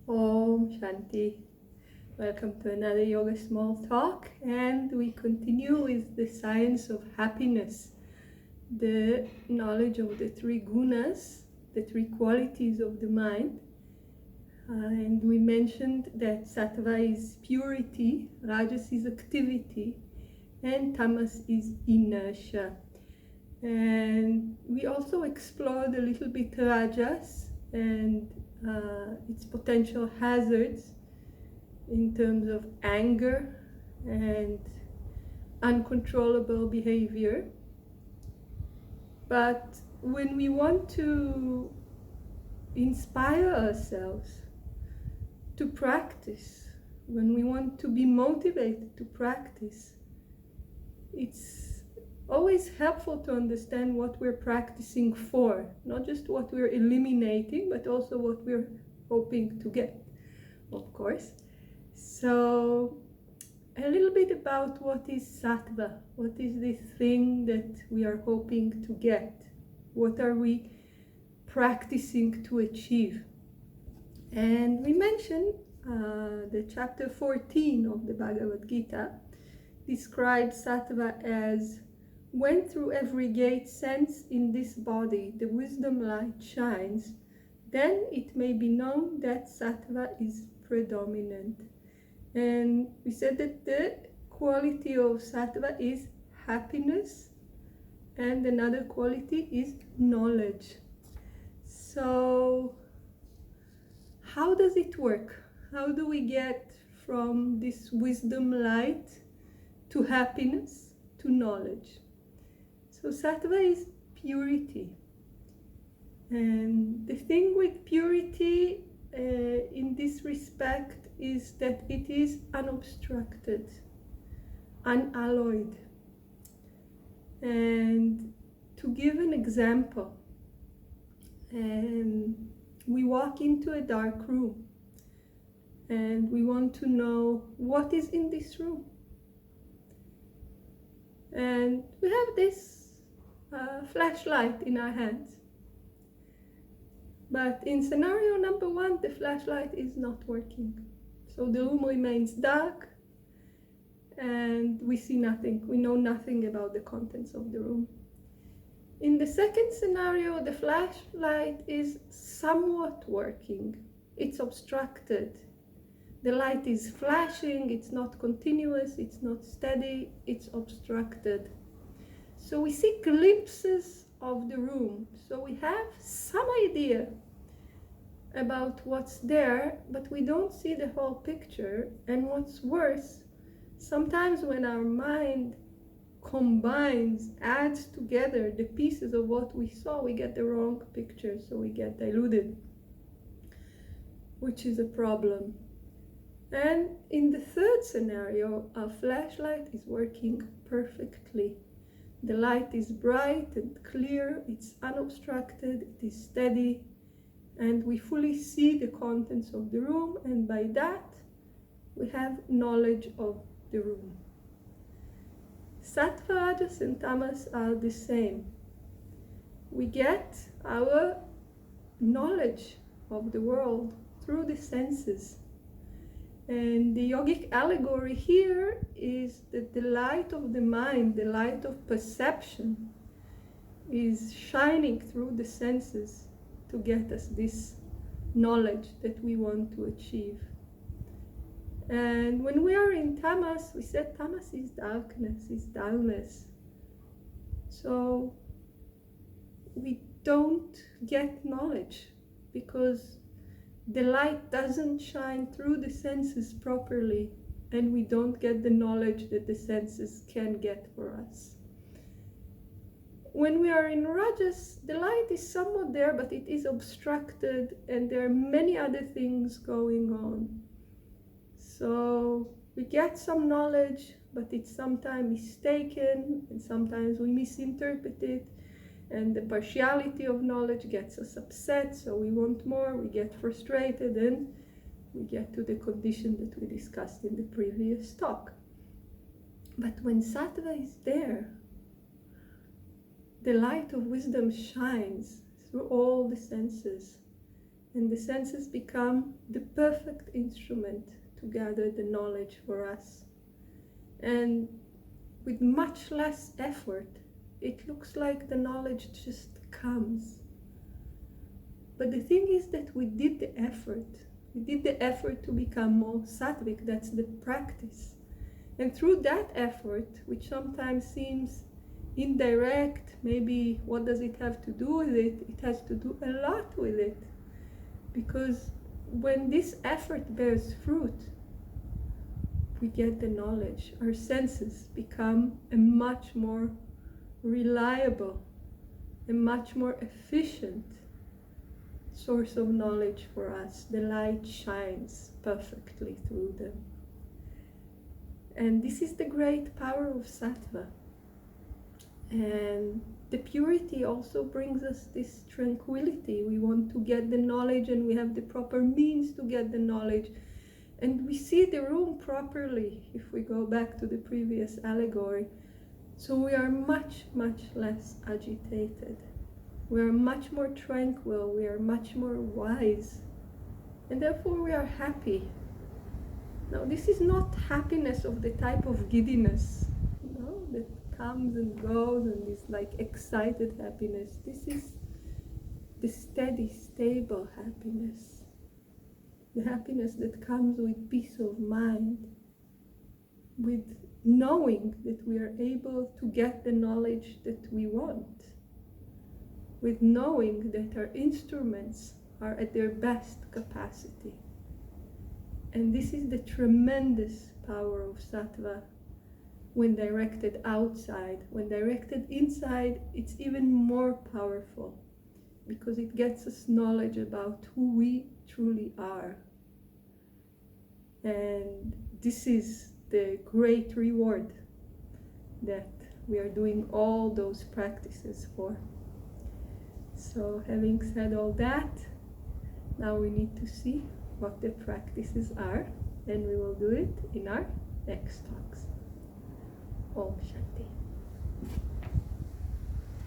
Om Shanti. Welcome to another Yoga Small Talk, and we continue with the science of happiness, the knowledge of the three gunas, the three qualities of the mind. And we mentioned that sattva is purity, rajas is activity, and tamas is inertia. And we also explored a little bit rajas and its potential hazards in terms of anger and uncontrollable behavior. But when we want to inspire ourselves to practice, when we want to be motivated to practice, it's always helpful to understand what we're practicing for, not just what we're eliminating, but also what we're hoping to get, of course. So a little bit about what is sattva, what is this thing that we are hoping to get, what are we practicing to achieve. And we mentioned the chapter 14 of the Bhagavad Gita describes sattva as when through every gate sense in this body the wisdom light shines, then it may be known that sattva is predominant. And we said that the quality of sattva is happiness, and another quality is knowledge. So how does it work? How do we get from this wisdom light to happiness to knowledge? So sattva is purity. And the thing with purity in this respect is that it is unobstructed, unalloyed. And to give an example, we walk into a dark room and we want to know what is in this room. And we have this flashlight in our hands. But in scenario number one, the flashlight is not working. So the room remains dark and we see nothing. We know nothing about the contents of the room. In the second scenario, the flashlight is somewhat working. It's obstructed. The light is flashing, it's not continuous, it's not steady, it's obstructed. So we see glimpses of the room. So we have some idea about what's there, but we don't see the whole picture. And what's worse, sometimes when our mind combines, adds together the pieces of what we saw, we get the wrong picture, so we get diluted, which is a problem. And in the third scenario, our flashlight is working perfectly. The light is bright and clear, it's unobstructed, it is steady, and we fully see the contents of the room, and by that we have knowledge of the room. Sattva, rajas, and tamas are the same. We get our knowledge of the world through the senses. And the yogic allegory here is that the light of the mind, the light of perception, is shining through the senses to get us this knowledge that we want to achieve. And when we are in tamas, we said tamas is darkness, is dullness. So we don't get knowledge because the light doesn't shine through the senses properly, and we don't get the knowledge that the senses can get for us. When we are in rajas, the light is somewhat there, but it is obstructed, and there are many other things going on. So we get some knowledge, but it's sometimes mistaken, and sometimes we misinterpret it. And the partiality of knowledge gets us upset, so we want more, we get frustrated, and we get to the condition that we discussed in the previous talk. But when sattva is there, the light of wisdom shines through all the senses, And the senses become the perfect instrument to gather the knowledge for us. And with much less effort, it looks like the knowledge just comes. But the thing is that we did the effort. We did the effort to become more sattvic. That's the practice. And through that effort, which sometimes seems indirect, maybe what does it have to do with it? It has to do a lot with it. Because when this effort bears fruit, we get the knowledge. Our senses become a much more reliable, a much more efficient source of knowledge for us. The light shines perfectly through them. And this is the great power of sattva. And the purity also brings us this tranquility. We want to get the knowledge, and we have the proper means to get the knowledge. And we see the room properly if we go back to the previous allegory. So we are much, much less agitated. We are much more tranquil. We are much more wise. And therefore we are happy. Now, this is not happiness of the type of giddiness, that comes and goes and is like excited happiness. This is the steady, stable happiness. The happiness that comes with peace of mind, with knowing that we are able to get the knowledge that we want, with knowing that our instruments are at their best capacity. And this is the tremendous power of sattva when directed outside. When directed inside, it's even more powerful because it gets us knowledge about who we truly are. And this is the great reward that we are doing all those practices for. So having said all that, now we need to see what the practices are, and we will do it in our next talks. Om Shanti.